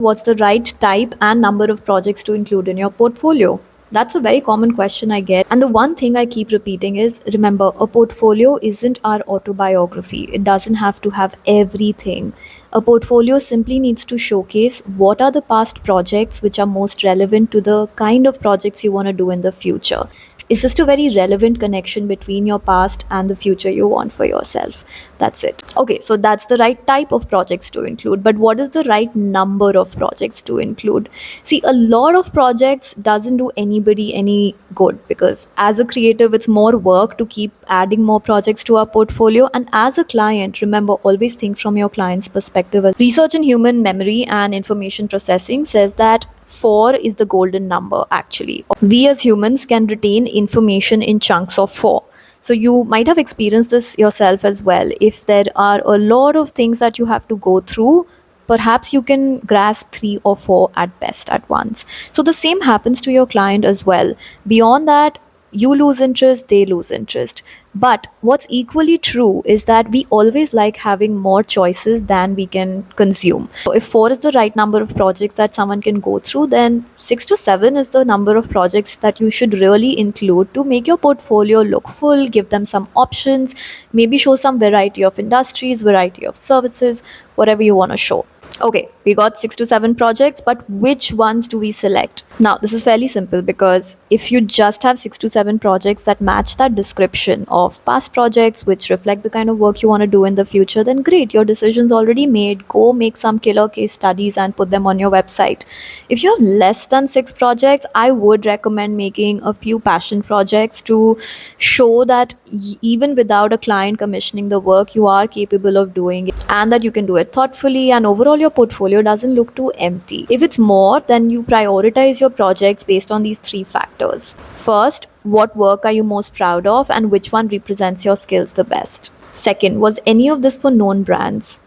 What's the right type and number of projects to include in your portfolio? That's a very common question I get. And the one thing I keep repeating is remember, a portfolio isn't our autobiography. It doesn't have to have everything. A portfolio simply needs to showcase what are the past projects which are most relevant to the kind of projects you want to do in the future. It's just a very relevant connection between your past and the future you want for yourself. That's it. Okay, so that's the right type of projects to include, but what is the right number of projects to include? See, a lot of projects doesn't do anybody any good, because as a creative it's more work to keep adding more projects to our portfolio. And as a client, remember, always think from your client's perspective. Research in human memory and information processing says that 4 is the golden number actually. We as humans can retain information in chunks of 4. So you might have experienced this yourself as well. If there are a lot of things that you have to go through, perhaps you can grasp 3 or 4 at best at once. So the same happens to your client as well. Beyond that, you lose interest, they lose interest. But what's equally true is that we always like having more choices than we can consume. So if 4 is the right number of projects that someone can go through, then 6 to 7 is the number of projects that you should really include to make your portfolio look full, give them some options, maybe show some variety of industries, variety of services, whatever you want to show. Okay, we got 6 to 7 projects, but which ones do we select? Now, this is fairly simple, because if you just have 6 to 7 projects that match that description of past projects which reflect the kind of work you want to do in the future, then great, your decision's already made. Go make some killer case studies and put them on your website. If you have less than 6 projects, I would recommend making a few passion projects to show that even without a client commissioning the work, you are capable of doing it and that you can do it thoughtfully, and overall your portfolio doesn't look too empty. If it's more, then you prioritize your projects based on these 3 factors. First, what work are you most proud of and which one represents your skills the best? Second, was any of this for known brands?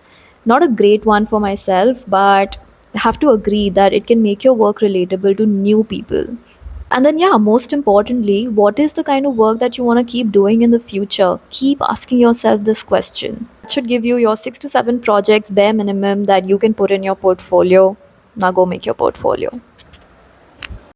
Not a great one for myself, but have to agree that it can make your work relatable to new people. And then, yeah, most importantly, what is the kind of work that you want to keep doing in the future? Keep asking yourself this question. That should give you your 6 to 7 projects, bare minimum, that you can put in your portfolio. Now go make your portfolio.